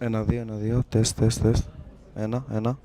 1, 2, 1, 2, τεστ. 1, 1.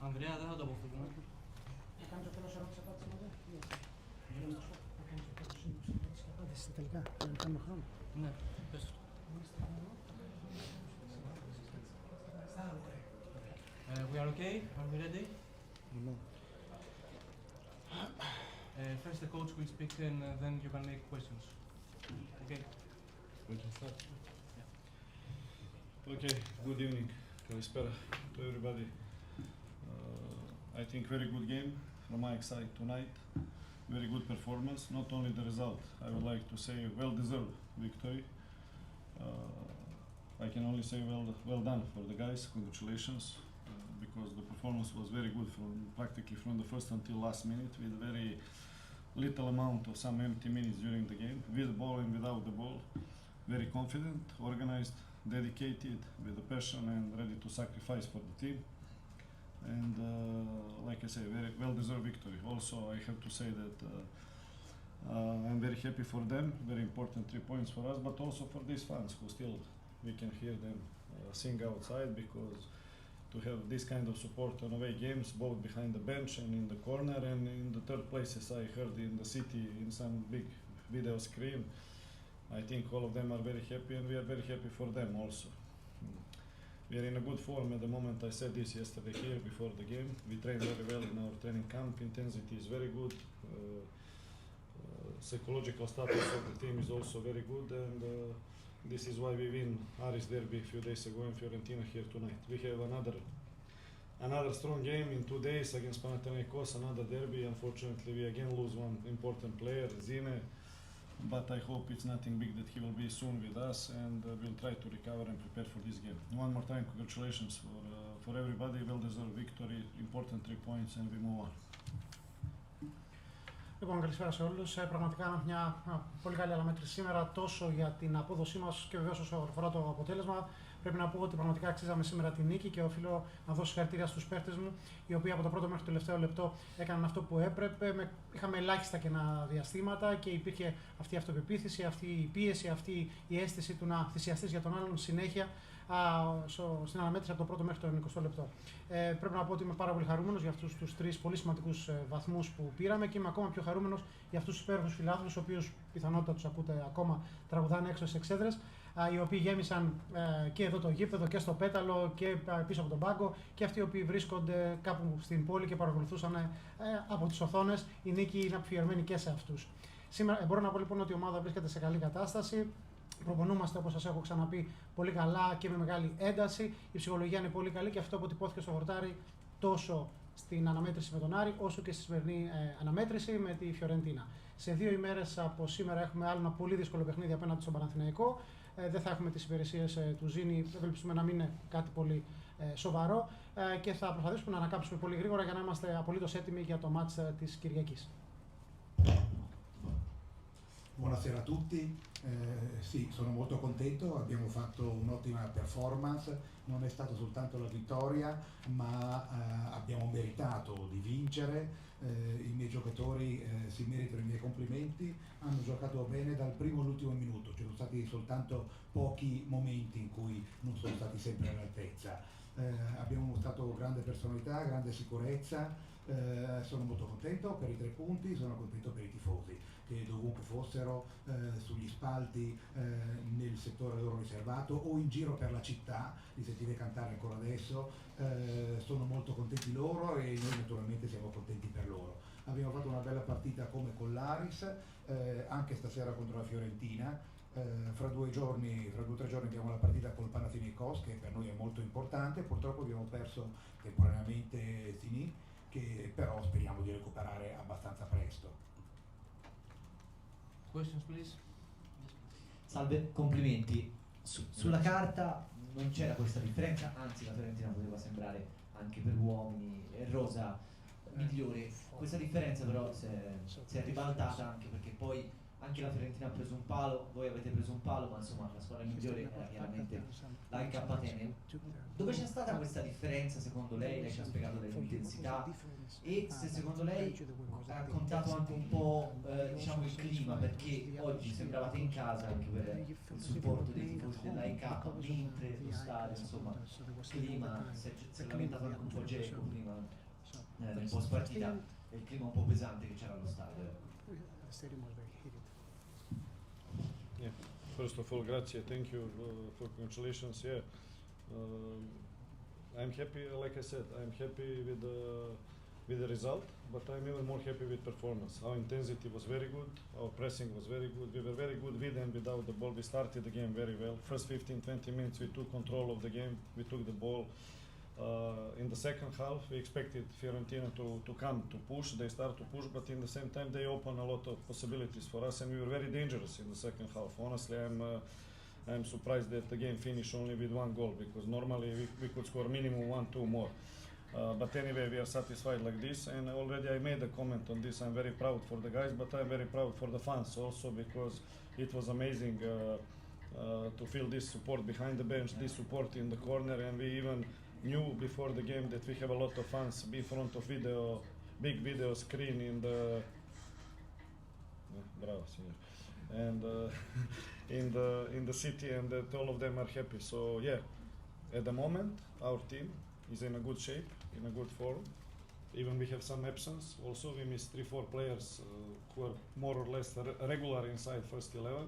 Ανδρέα, δεν θα το αποφύγουμε. Να κάνεις το τέλος ερώτηση-απάντηση μαζί. Να κάνεις το τέλος ερώτηση-απάντηση τελικά. Δεν κάνουμε χρόνο. Ναι, πες το. We are okay? Are we ready? No. First the coach will speak and then you can make questions. Okay? We can start. Okay, good evening. Kalispera to everybody. I think very good game from my side tonight. Very good performance, not only the result. I would like to say well-deserved victory. I can only say well done for the guys. Congratulations, because the performance was very good from practically from the first until last minute, with very little amount of some empty minutes during the game, with the ball and without the ball. Very confident, organized, dedicated, with the passion and ready to sacrifice for the team. And like I say, very well-deserved victory. Also, I have to say that I'm very happy for them. Very important 3 points for us, but also for these fans who still we can hear them sing outside, because to have this kind of support on away games, both behind the bench and in the corner and in the third places I heard in the city in some big video screen. I think all of them are very happy, and we are very happy for them also. We are in a good form at the moment. I said this yesterday here before the game. We train very well in our training camp. Intensity is very good. Psychological status of the team is also very good, and this is why we win Aris Derby a few days ago and Fiorentina here tonight. We have another strong game in 2 days against Panathinaikos, another derby. Unfortunately, we again lose one important player, Zine. But I hope it's nothing big, that he will be soon with us, and we'll try to recover and prepare for this game. One more time, congratulations for everybody, well-deserved victory, important 3 points, and we move on. Λοιπόν, καλησπέρα σε όλους. Πραγματικά μια πολύ καλή αναμέτρηση σήμερα, τόσο για την απόδοσή μας και βεβαίως όσο αφορά το αποτέλεσμα. Πρέπει να πω ότι πραγματικά αξίζαμε σήμερα την νίκη και οφείλω να δώσω συγχαρητήρια στους παίχτες μου, οι οποίοι από το πρώτο μέχρι το τελευταίο λεπτό έκαναν αυτό που έπρεπε. Είχαμε ελάχιστα κενά διαστήματα και υπήρχε αυτή η αυτοπεποίθηση, αυτή η πίεση, αυτή η αίσθηση του να θυσιαστείς για τον άλλον συνέχεια στην αναμέτρηση από το πρώτο μέχρι το 20 λεπτό. Πρέπει να πω ότι είμαι πάρα πολύ χαρούμενος για αυτούς τους 3 πολύ σημαντικούς βαθμούς που πήραμε και είμαι ακόμα πιο χαρούμενος για αυτούς τους υπέροχους φιλάθλους, τους οποίους πιθανότητα τους ακούτε ακόμα τραγουδάνε έξω στις εξέδρες, οι οποίοι γέμισαν και εδώ το γήπεδο και στο πέταλο και πίσω από τον πάγκο, και αυτοί οι οποίοι βρίσκονται κάπου στην πόλη και παρακολουθούσαν από τις οθόνες. Η νίκη είναι αφιερωμένη και σε αυτούς. Σήμερα μπορώ να πω λοιπόν ότι η ομάδα βρίσκεται σε καλή κατάσταση. Προπονούμαστε, όπως σας έχω ξαναπεί, πολύ καλά και με μεγάλη ένταση. Η ψυχολογία είναι πολύ καλή και αυτό αποτυπώθηκε στο χορτάρι τόσο στην αναμέτρηση με τον Άρη, όσο και στη σημερινή αναμέτρηση με τη Φιωρεντίνα. Σε 2 ημέρες από σήμερα έχουμε άλλο ένα πολύ δύσκολο παιχνίδι απέναντι στον Παναθηναϊκό. Δεν θα έχουμε τις υπηρεσίες του Ζήνη, ευελπιστούμε να μην είναι κάτι πολύ σοβαρό και θα προσπαθήσουμε να ανακάμψουμε πολύ γρήγορα για να είμαστε απολύτως έτοιμοι για το μάτς της Κυριακής. Buonasera a tutti, sì, sono molto contento, abbiamo fatto un'ottima performance, non è stata soltanto la vittoria, ma abbiamo meritato di vincere, i miei giocatori si meritano i miei complimenti, hanno giocato bene dal primo all'ultimo minuto, ci sono stati soltanto pochi momenti in cui non sono stati sempre all'altezza. Abbiamo mostrato grande personalità, grande sicurezza, sono molto contento per i 3 punti, sono contento per i tifosi che dovunque fossero, sugli spalti, nel settore loro riservato o in giro per la città, li sentite cantare ancora adesso, sono molto contenti loro e noi naturalmente siamo contenti per loro. Abbiamo fatto una bella partita come con l'Aris, anche stasera contro la Fiorentina. Fra 2 o 3 giorni abbiamo la partita col Panathinaikos, che per noi è molto importante. Purtroppo abbiamo perso temporaneamente Sini, che però speriamo di recuperare abbastanza presto. Questions, please. Salve, complimenti. Sulla carta non c'era questa differenza, anzi la Fiorentina poteva sembrare anche per uomini e rosa migliore. Questa differenza però si è ribaltata anche perché poi anche la Fiorentina ha preso un palo, voi avete preso un palo, ma insomma la squadra migliore era chiaramente l'AEK Atene. Dove c'è stata questa differenza secondo lei? Lei ci ha spiegato dell'intensità e se secondo lei ha raccontato anche un po' diciamo il clima, perché oggi sembravate in casa anche per il supporto dei tifosi dell'AEK, mentre lo stadio, insomma, il clima, si è lamentato anche un po' Geco prima nel post partita, e il clima un po' pesante che c'era allo stadio. Yeah. First of all, grazie, thank you for congratulations. Yeah, I'm happy. Like I said, I'm happy with the result, but I'm even more happy with performance. Our intensity was very good. Our pressing was very good. We were very good with and without the ball. We started the game very well. First 15-20 minutes, we took control of the game. We took the ball. In the second half, we expected Fiorentina to come to push. They start to push, but in the same time, they open a lot of possibilities for us, and we were very dangerous in the second half. Honestly, I'm surprised that the game finished only with 1 goal, because normally we could score minimum 1-2 more. But anyway, we are satisfied like this, and already I made a comment on this. I'm very proud for the guys, but I'm very proud for the fans also, because it was amazing to feel this support behind the bench, this support in the corner, and we even knew before the game that we have a lot of fans in front of big video screen in the and in the city, and that all of them are happy. So yeah, at the moment our team is in a good shape, in a good form. Even we have some absence. Also, we missed 3-4 players who are more or less regular inside first 11.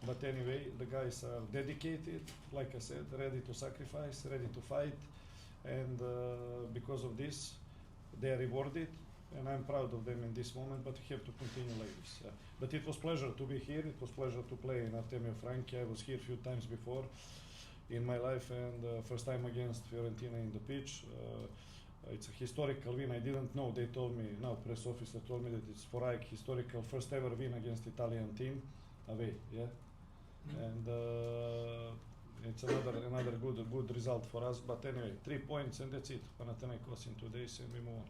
But anyway, the guys are dedicated, like I said, ready to sacrifice, ready to fight. And because of this, they are rewarded, and I'm proud of them in this moment, but we have to continue like this. But it was pleasure to be here, it was pleasure to play in Artemio Franchi. I was here a few times before in my life, and first time against Fiorentina in the pitch. It's a historical win. I didn't know, they told me, now press officer told me that it's for ΑΕΚ historical first ever win against Italian team, away, yeah? And it's another good result for us, but anyway, 3 points and that's it. Panathinaikos in 2 days and we move on.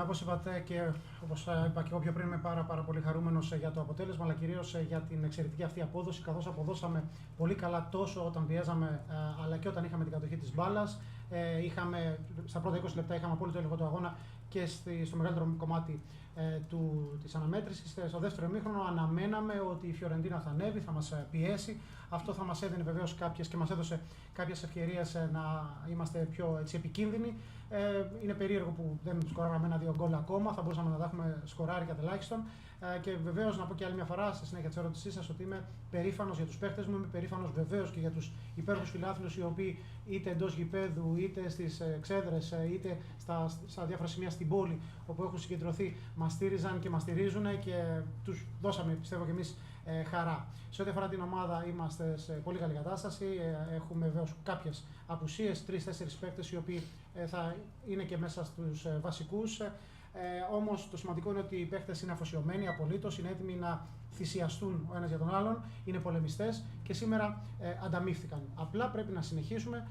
Όπως είπατε και όπως είπα και εγώ πιο πριν, είμαι πάρα πολύ χαρούμενος για το αποτέλεσμα, αλλά κυρίως για την εξαιρετική αυτή απόδοση, καθώς αποδώσαμε πολύ καλά τόσο όταν πιέζαμε αλλά και όταν είχαμε την κατοχή της μπάλας. Στα πρώτα 20 λεπτά είχαμε απόλυτο έλεγχο του αγώνα και στο μεγαλύτερο κομμάτι της αναμέτρησης. Στο δεύτερο ημίχρονο αναμέναμε ότι η Φιωρεντίνα θα ανέβει, θα μας πιέσει. Αυτό θα μας έδινε βεβαίως και μας έδωσε κάποιες ευκαιρίες να είμαστε πιο επικίνδυνοι. Είναι περίεργο που δεν σκοράραμε 1-2 γκολ ακόμα, θα μπορούσαμε να τα έχουμε σκοράρει κατά ελάχιστον. Και βεβαίως να πω και άλλη μια φορά στη συνέχεια της ερώτησής σας ότι είμαι περήφανος για τους παίχτες μου, είμαι περήφανος βεβαίως και για τους υπέροχους φιλάθλους οι οποίοι είτε εντός γηπέδου, είτε στις εξέδρες, είτε στα διάφορα σημεία στην πόλη όπου έχουν συγκεντρωθεί, μας στήριζαν και μας στηρίζουν και τους δώσαμε, πιστεύω και εμείς, χαρά. Σε ό,τι αφορά την ομάδα, είμαστε σε πολύ καλή κατάσταση. Έχουμε βεβαίως κάποιες απουσίες, 3-4 παίκτες οι οποίοι θα είναι και μέσα στους βασικούς. Όμως το σημαντικό είναι ότι οι παίκτες είναι αφοσιωμένοι απολύτως, είναι έτοιμοι να θυσιαστούν ο ένας για τον άλλον, είναι πολεμιστές και σήμερα ανταμείφθηκαν. Απλά πρέπει να συνεχίσουμε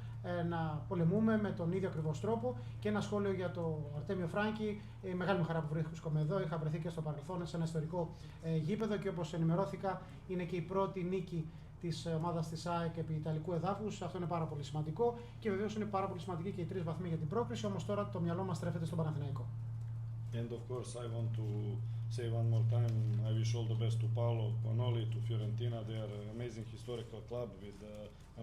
να πολεμούμε με τον ίδιο ακριβώς τρόπο. Και ένα σχόλιο για το Αρτέμιο Φράγκη. Μεγάλη μου χαρά που βρίσκομαι εδώ. Είχα βρεθεί και στο παρελθόν σε ένα ιστορικό γήπεδο και όπως ενημερώθηκα, είναι και η πρώτη νίκη της ομάδας της ΑΕΚ επί Ιταλικού εδάφους. Αυτό είναι πάρα πολύ σημαντικό και βεβαίως είναι πάρα πολύ σημαντική και οι 3 βαθμοί για την πρόκριση. Όμως τώρα το μυαλό μας στρέφεται στον Παναθηναϊκό. And of course, I want to say one more time, I wish all the best to Paolo, Panoli, to Fiorentina. They are an amazing historical club with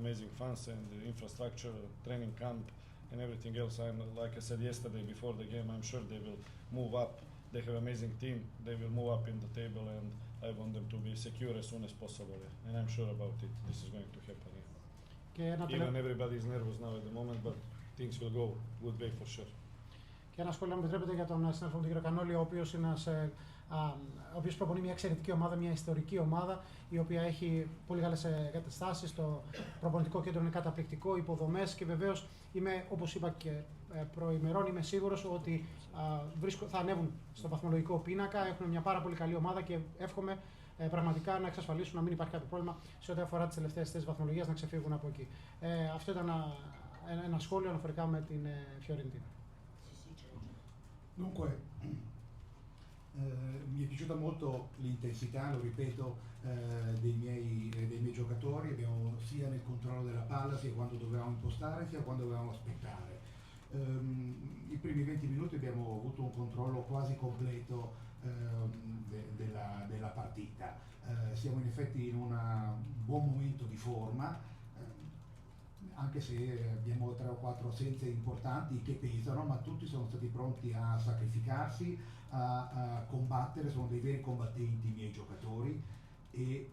amazing fans and infrastructure, training camp, and everything else. Like I said yesterday before the game, I'm sure they will move up. They have an amazing team. They will move up in the table, and I want them to be secure as soon as possible. And I'm sure about it. This is going to happen. Even everybody is nervous now at the moment, but things will go good way for sure. Και ένα σχόλιο, αν επιτρέπετε, για τον συνάδελφο τον κύριο Κανόλη, ο οποίος προπονεί μια εξαιρετική ομάδα, μια ιστορική ομάδα, η οποία έχει πολύ καλές εγκαταστάσεις. Το προπονητικό κέντρο είναι καταπληκτικό, υποδομές και βεβαίως είμαι, όπως είπα και προημερών, είμαι σίγουρος ότι θα ανέβουν στο βαθμολογικό πίνακα. Έχουν μια πάρα πολύ καλή ομάδα και εύχομαι πραγματικά να εξασφαλίσουν να μην υπάρχει κάποιο πρόβλημα σε ό,τι αφορά τις τελευταίες θέσεις βαθμολογίας, να ξεφύγουν από εκεί. Αυτό ήταν ένα σχόλιο αναφορικά με την Φιωρεντίνα. Dunque, mi è piaciuta molto l'intensità, lo ripeto, dei miei giocatori. Abbiamo sia nel controllo della palla, sia quando dovevamo impostare, sia quando dovevamo aspettare. I primi 20 minuti abbiamo avuto un controllo quasi completo della partita. Siamo in effetti in un buon momento di forma, anche se abbiamo 3 o 4 assenze importanti che pesano, ma tutti sono stati pronti a sacrificarsi, a combattere, sono dei veri combattenti i miei giocatori e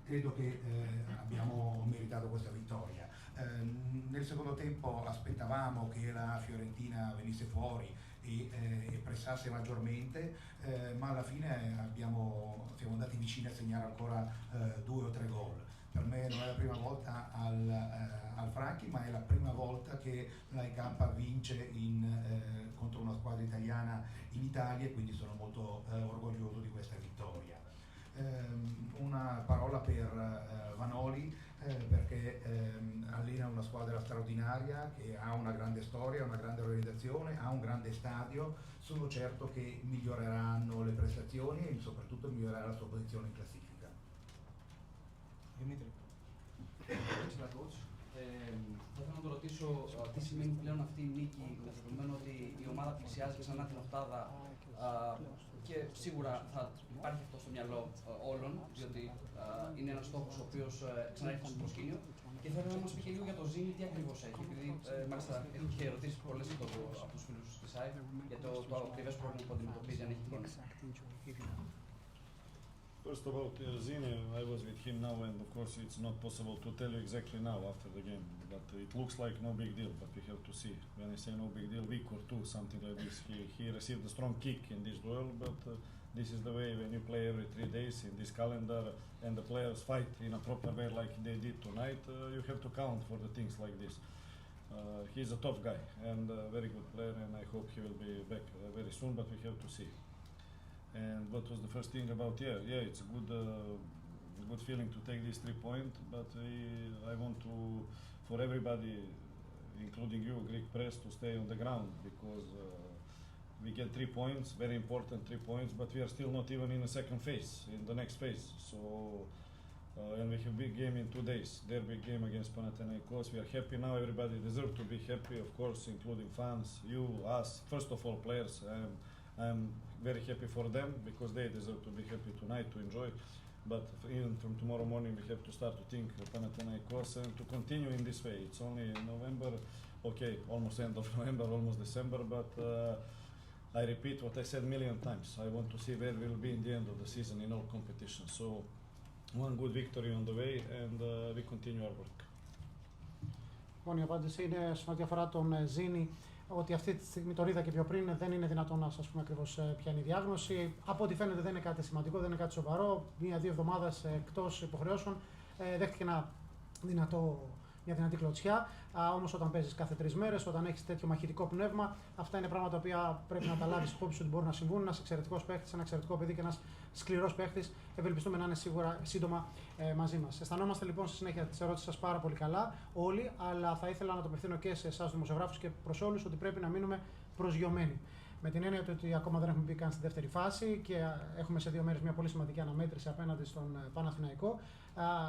credo che abbiamo meritato questa vittoria. Nel secondo tempo aspettavamo che la Fiorentina venisse fuori e pressasse maggiormente, ma alla fine siamo andati vicini a segnare ancora 2 o 3 gol. Per me non è la prima volta al Franchi, ma è la prima volta che l'AEK vince contro una squadra italiana in Italia e quindi sono molto orgoglioso di questa vittoria. Una parola per Vanoli perché allena una squadra straordinaria che ha una grande storia, una grande organizzazione, ha un grande stadio. Sono certo che miglioreranno le prestazioni e soprattutto migliorerà la sua posizione in classifica. Δημήτρη. Excellent coach. Θα ήθελα να το ρωτήσω τι σημαίνει πλέον αυτή η νίκη, με δεδομένο ότι η ομάδα πλησιάζει ξανά την οκτάδα και σίγουρα θα υπάρχει αυτό στο μυαλό όλων, διότι είναι ένας στόχος ο οποίος ξανά έρχεται στο προσκήνιο. Και θα ήθελα να μας πει και λίγο για το Ζήνη τι ακριβώς έχει, επειδή μάλιστα έχω και ερωτήσεις πολλές από τους φίλους της ΑΕΚ για το ακριβές πρόβλημα που αντιμετωπίζει, αν έχει χρόνο. First about Zini, I was with him now, and of course it's not possible to tell you exactly now after the game, but it looks like no big deal, but we have to see. When I say no big deal, week or two, something like this. He received a strong kick in this duel, but this is the way when you play every 3 days in this calendar and the players fight in a proper way like they did tonight, you have to count for the things like this. He's a tough guy and a very good player, and I hope he will be back very soon, but we have to see. And what was the first thing about it's a good feeling to take these 3 points, but I want for everybody, including you, Greek press, to stay on the ground, because we get 3 points, very important 3 points, but we are still not even in the second phase, in the next phase. So and we have big game in 2 days, their big game against Panathinaikos. We are happy now, everybody deserves to be happy, of course, including fans, you, us, first of all players. I'm very happy for them because they deserve to be happy tonight, to enjoy. But even from tomorrow morning we have to start to think Panathinaikos and to continue in this way. It's only November, okay, almost end of November, almost December, but I repeat what I said a million times. I want to see where we'll be in the end of the season in all competitions. So one good victory on the way and we continue our work. Λοιπόν, η απάντηση είναι σε ό,τι αφορά τον Ζήνη. ότι αυτή τη στιγμή, το είδα και πιο πριν, δεν είναι δυνατόν να σας πούμε ακριβώς ποια είναι η διάγνωση. Από ό,τι φαίνεται δεν είναι κάτι σημαντικό, δεν είναι κάτι σοβαρό. 1-2 εβδομάδες εκτός υποχρεώσεων, δέχτηκε μια δυνατή κλωτσιά. Όμως όταν παίζεις κάθε 3 μέρες, όταν έχεις τέτοιο μαχητικό πνεύμα, αυτά είναι πράγματα τα οποία πρέπει να τα λάβεις υπόψη ότι μπορούν να συμβούν. Ένας εξαιρετικός παίχτης, ένα εξαιρετικό παιδί και ένας σκληρός παίχτης. Ευελπιστούμε να είναι σίγουρα σύντομα μαζί μας. Αισθανόμαστε λοιπόν στη συνέχεια της ερώτησης σας πάρα πολύ καλά όλοι, αλλά θα ήθελα να το απευθύνω και σε εσάς δημοσιογράφους και προς όλους ότι πρέπει να μείνουμε προσγειωμένοι. Με την έννοια ότι ακόμα δεν έχουμε μπει καν στη δεύτερη φάση και έχουμε σε 2 μέρες μια πολύ σημαντική αναμέτρηση απέναντι στον Παναθηναϊκό.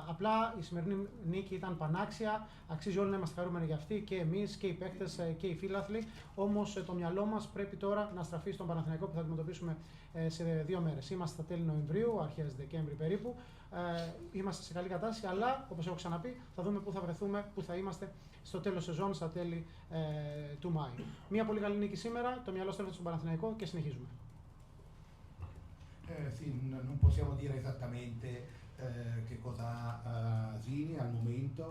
Απλά η σημερινή νίκη ήταν πανάξια, αξίζει όλοι να είμαστε χαρούμενοι για αυτή, και εμείς και οι παίκτες και οι φίλαθλοι. Όμως το μυαλό μας πρέπει τώρα να στραφεί στον Παναθηναϊκό που θα αντιμετωπίσουμε σε 2 μέρες. Είμαστε στα τέλη Νοεμβρίου, αρχές Δεκέμβρη περίπου. Είμαστε σε καλή κατάσταση, αλλά όπως έχω ξαναπεί, θα δούμε πού θα βρεθούμε, πού θα είμαστε στο τέλος σεζόν, στα τέλη του Μάη. Μια πολύ καλή νίκη σήμερα, το μυαλό στρέφεται στον Παναθηναϊκό και συνεχίζουμε. Sì, non possiamo dire esattamente che cosa Zini al momento,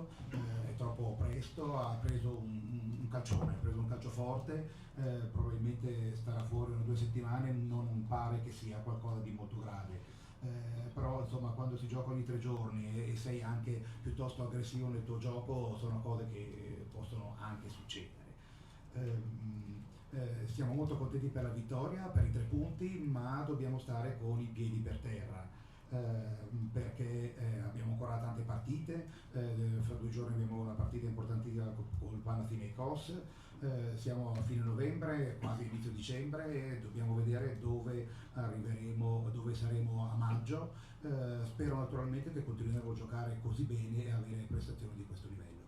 è troppo presto, ha preso un calcione, ha preso un calcio forte, probabilmente starà fuori 1 o 2 settimane, non pare che sia qualcosa di molto grave. Però insomma quando si gioca ogni 3 giorni e sei anche piuttosto aggressivo nel tuo gioco sono cose che possono anche succedere. Siamo molto contenti per la vittoria, per i 3 punti, ma dobbiamo stare con i piedi per terra. Perché abbiamo ancora tante partite, fra 2 giorni abbiamo una partita importantissima col Panathinaikos, siamo a fine novembre, quasi inizio dicembre, e dobbiamo vedere dove arriveremo, dove saremo a maggio. Spero naturalmente che continueremo a giocare così bene e avere prestazioni di questo livello.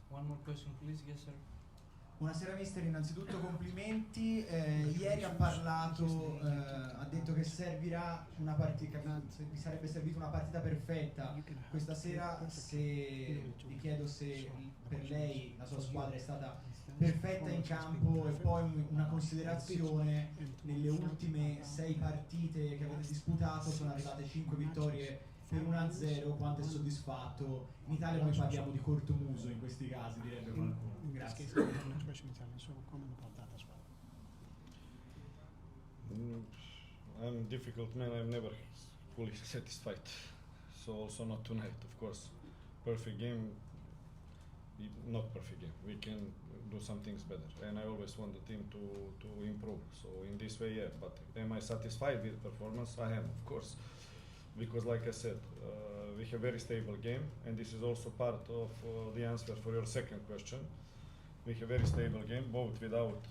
One more question, please. Yes, sir. Buonasera mister, innanzitutto complimenti. Ieri ha parlato, ha detto che servirà una partita, vi sarebbe servita una partita perfetta. Questa sera vi chiedo se per lei la sua squadra è stata perfetta in campo, e poi una considerazione: nelle ultime 6 partite che avete disputato sono arrivate 5 vittorie per 1-0, quanto è soddisfatto? In Italia noi parliamo di cortomuso in questi casi, direbbe qualcuno. Grazie. I'm a difficult man, I'm never fully satisfied. So also not tonight, of course. Perfect game, not perfect game. We can do some things better, and I always want the team to improve. So in this way, yeah. But am I satisfied with performance? I am, of course. Because like I said, we have very stable game, and this is also part of the answer for your second question. We have very stable game, both without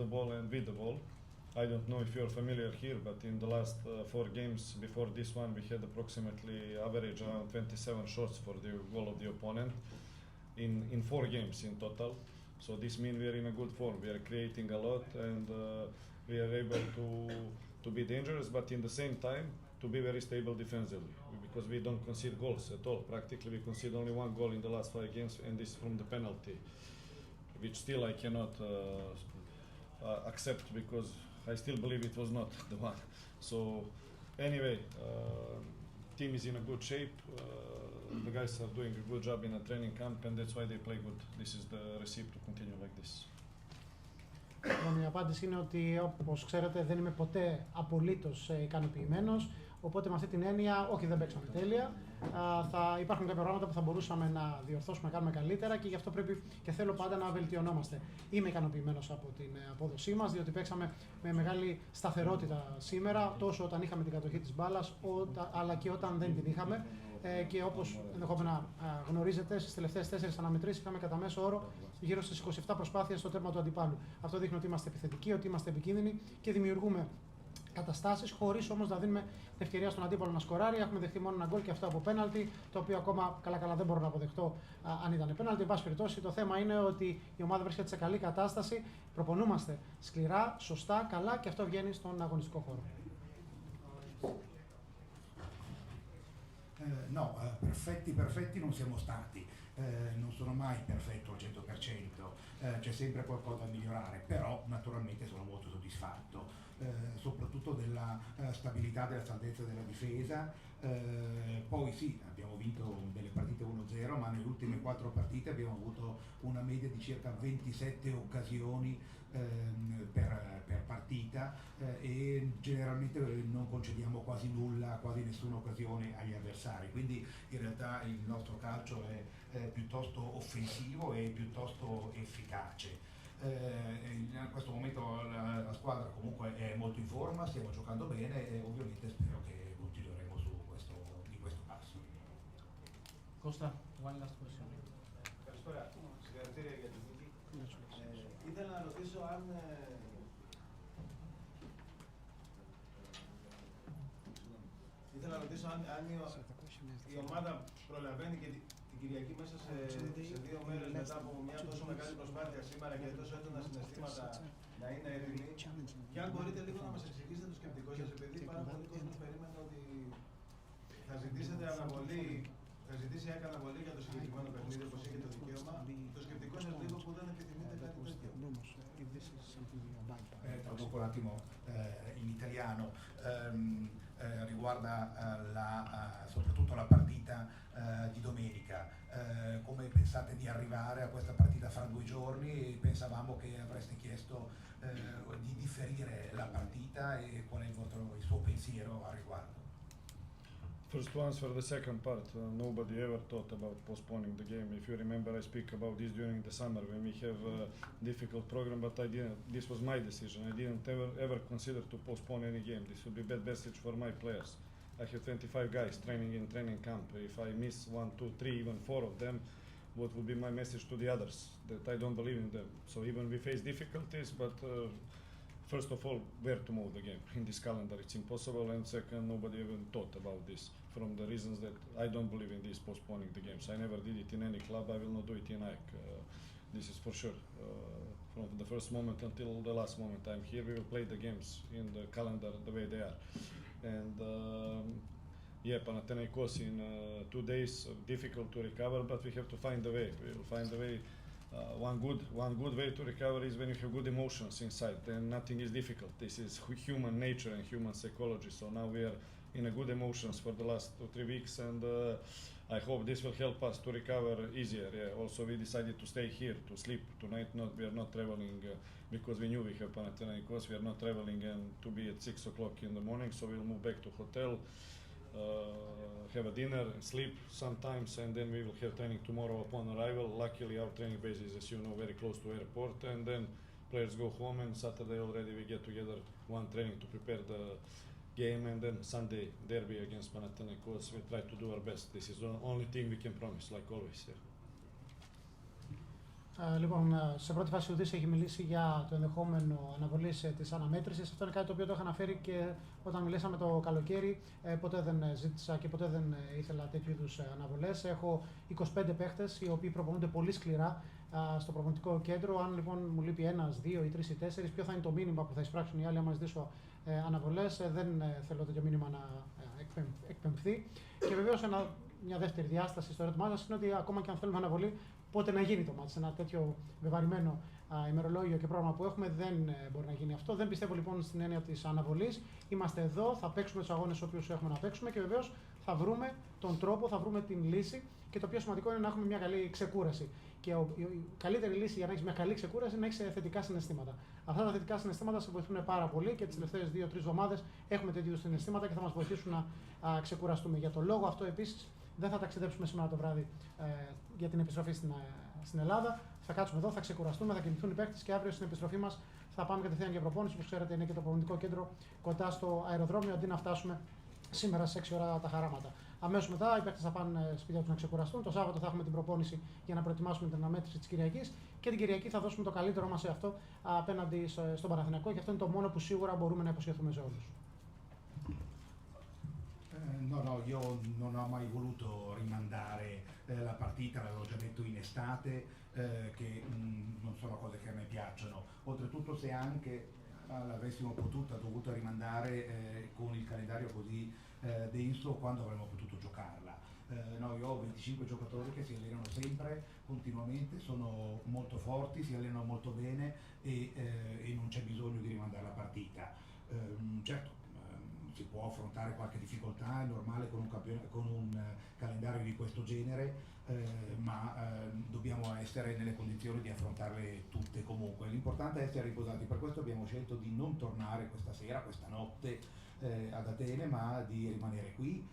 the ball and with the ball. I don't know if you're familiar here, but in the last 4 games before this one, we had approximately average around 27 shots for the goal of the opponent in 4 games in total. So this means we are in a good form. We are creating a lot, and we are able to be dangerous, but in the same time, to be very stable defensively, because we don't concede goals at all. Practically, we concede only 1 goal in the last 5 games, and this from the penalty, which still I cannot accept, because I still believe it was not the one. So, anyway, team is in a good shape. The guys are doing a good job in a training camp, and that's why they play good. This is the recipe to continue like this. Η απάντηση είναι ότι, όπως ξέρετε, δεν είμαι ποτέ απολύτως ικανοποιημένος. Οπότε, με αυτή την έννοια, όχι, δεν παίξαμε τέλεια. Θα υπάρχουν κάποια πράγματα που θα μπορούσαμε να διορθώσουμε, να κάνουμε καλύτερα, και γι' αυτό πρέπει και θέλω πάντα να βελτιωνόμαστε. Είμαι ικανοποιημένος από την απόδοσή μας, διότι παίξαμε με μεγάλη σταθερότητα σήμερα, τόσο όταν είχαμε την κατοχή της μπάλας, αλλά και όταν δεν την είχαμε. Και όπως ενδεχόμενα γνωρίζετε, στις τελευταίες 4 αναμετρήσεις είχαμε κατά μέσο όρο γύρω στις 27 προσπάθειες στο τέρμα του αντιπάλου. Αυτό δείχνει ότι είμαστε επιθετικοί, ότι είμαστε επικίνδυνοι και δημιουργούμε καταστάσεις, χωρίς όμως να δίνουμε την ευκαιρία στον αντίπαλο να σκοράρει. Έχουμε δεχτεί μόνο 1 γκολ, και αυτό από πέναλτι, το οποίο ακόμα καλά δεν μπορώ να αποδεχτώ αν ήταν πέναλτι. Εν πάση περιπτώσει, το θέμα είναι ότι η ομάδα βρίσκεται σε καλή κατάσταση, προπονούμαστε σκληρά, σωστά, καλά, και αυτό βγαίνει στον αγωνιστικό χώρο. No, perfetti non siamo stati, non sono mai perfetto al 100%, c'è sempre qualcosa da migliorare, però naturalmente sono molto soddisfatto, soprattutto della stabilità, della salvezza della difesa. Poi sì, abbiamo vinto delle partite 1-0, 0, ma nelle ultime 4 partite abbiamo avuto una media di circa 27 occasioni per partita e generalmente non concediamo quasi nulla, quasi nessuna occasione agli avversari, quindi in realtà il nostro calcio è piuttosto offensivo e piuttosto efficace. In questo momento la squadra comunque è molto in forma, stiamo giocando bene e ovviamente spero che continueremo di questo passo. Κώστα, one last question. Καλησπέρα. Συγχαρητήρια για την νίκη. Ήθελα να ρωτήσω αν η ομάδα προλαβαίνει και την Κυριακή μέσα σε 2 μέρες μετά από μια τόσο μεγάλη προσπάθεια σήμερα και τόσο έντονα συναισθήματα να είναι έτοιμη. Και αν μπορείτε λίγο να μας εξηγήσετε το σκεπτικό σας, επειδή πάρα πολλοί κόσμος περίμενε ότι θα ζητήσετε αναβολή. Θα ζητήσει αναβολή για το συγκεκριμένο παιχνίδι, όπως έχει το δικαίωμα. Το σκεπτικό σας λίγο που δεν επιθυμείτε κάτι τέτοιο. Traduco un attimo in italiano, riguarda soprattutto la partita di domenica. Come pensate di arrivare a questa partita fra 2 giorni? Pensavamo che avreste chiesto di differire la partita e qual è il suo pensiero a riguardo? First to answer the second part, nobody ever thought about postponing the game. If you remember, I speak about this during the summer when we have a difficult program, but I didn't. This was my decision. I didn't ever consider to postpone any game. This would be bad message for my players. I have 25 guys training in training camp. If I miss 1, 2, 3, even 4 of them, what would be my message to the others? That I don't believe in them. So even we face difficulties, but first of all, where to move the game? In this calendar, it's impossible. And second, nobody even thought about this from the reasons that I don't believe in this postponing the games. I never did it in any club. I will not do it in ΑΕΚ. This is for sure. From the first moment until the last moment I'm here, we will play the games in the calendar the way they are. And Panathinaikos in 2 days, difficult to recover, but we have to find a way. We will find a way. One good way to recover is when you have good emotions inside, then nothing is difficult. This is human nature and human psychology. So now we are in a good emotions for the last 2-3 weeks, and I hope this will help us to recover easier. Yeah. Also, we decided to stay here to sleep tonight. We are not traveling because we knew we have Panathinaikos. We are not traveling and to be at 6 o'clock in the morning. So we'll move back to hotel, have a dinner, sleep sometimes, and then we will have training tomorrow upon arrival. Luckily, our training base is, as you know, very close to airport, and then players go home, and Saturday already we get together one training to prepare the game, and then Sunday derby against Panathinaikos. We try to do our best. This is the only thing we can promise, like always. Yeah. Λοιπόν, σε πρώτη φάση ο Δης έχει μιλήσει για το ενδεχόμενο αναβολής της αναμέτρησης. Αυτό είναι κάτι το οποίο το είχα αναφέρει και όταν μιλήσαμε το καλοκαίρι. Ποτέ δεν ζήτησα και ποτέ δεν ήθελα τέτοιου είδους αναβολές. Έχω 25 παίχτες οι οποίοι προπονούνται πολύ σκληρά στο προπονητικό κέντρο. Αν λοιπόν μου λείπει 1, 2 ή 3 ή 4, ποιο θα είναι το μήνυμα που θα εισπράξουν οι άλλοι άμα ζητήσω αναβολές? Δεν θέλω τέτοιο μήνυμα να εκπαιμφθεί. Και βεβαίως μια δεύτερη διάσταση στο ερώτημά σας είναι ότι ακόμα και αν θέλουμε αναβολή, πότε να γίνει το μάτς? Ένα τέτοιο βεβαρημένο ημερολόγιο και πρόγραμμα που έχουμε δεν μπορεί να γίνει αυτό. Δεν πιστεύω λοιπόν στην έννοια της αναβολής. Είμαστε εδώ, θα παίξουμε τους αγώνες όποιους έχουμε να παίξουμε και βεβαίως θα βρούμε τον τρόπο, θα βρούμε την λύση. Και το πιο σημαντικό είναι να έχουμε μια καλή ξεκούραση. Και η καλύτερη λύση για να έχει μια καλή ξεκούραση είναι να έχει θετικά συναισθήματα. Αυτά τα θετικά συναισθήματα σε βοηθούν πάρα πολύ και τις τελευταίες 2-3 εβδομάδες έχουμε τέτοιου συναισθήματα και θα μας βοηθήσουν να ξεκουραστούμε. Για το λόγο αυτό επίσης δεν θα ταξιδέψουμε σήμερα το βράδυ για την επιστροφή στην Ελλάδα. Θα κάτσουμε εδώ, θα ξεκουραστούμε, θα κινηθούν οι παίκτες και αύριο στην επιστροφή μας θα πάμε κατευθείαν για προπόνηση. Όπως ξέρετε, είναι και το προπονητικό κέντρο κοντά στο αεροδρόμιο, αντί να φτάσουμε σήμερα στις 6 ώρα τα χαράματα. Αμέσως μετά οι παίκτες θα πάνε σπίτια τους να ξεκουραστούν. Το Σάββατο θα έχουμε την προπόνηση για να προετοιμάσουμε την αναμέτρηση της Κυριακής και την Κυριακή θα δώσουμε το καλύτερό μας σε αυτό απέναντι στον Παναθηναϊκό και αυτό είναι το μόνο που σίγουρα μπορούμε να υποσχεθούμε σε όλους. No, io non ho mai voluto rimandare la partita, l'avevo già detto in estate, che non sono cose che a me piacciono. Oltretutto se anche l'avessimo dovuto rimandare con il calendario così denso, quando avremmo potuto giocarla. No, io ho 25 giocatori che si allenano sempre, continuamente, sono molto forti, si allenano molto bene e non c'è bisogno di rimandare la partita. Certo, si può affrontare qualche difficoltà, è normale con un calendario di questo genere, ma dobbiamo essere nelle condizioni di affrontarle tutte comunque. L'importante è essere riposati, per questo abbiamo scelto di non tornare questa sera, questa notte ad Atene, ma di rimanere qui,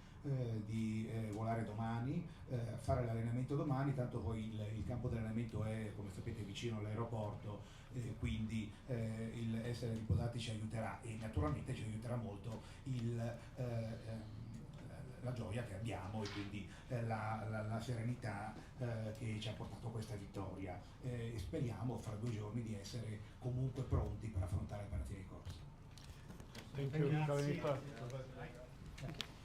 di volare domani, fare l'allenamento domani, tanto poi il campo di allenamento è, come sapete, vicino all'aeroporto, quindi il essere riposati ci aiuterà, e naturalmente ci aiuterà molto la gioia che abbiamo, e quindi la serenità che ci ha portato questa vittoria, e speriamo fra 2 giorni di essere comunque pronti per affrontare le partite di corsa. Grazie.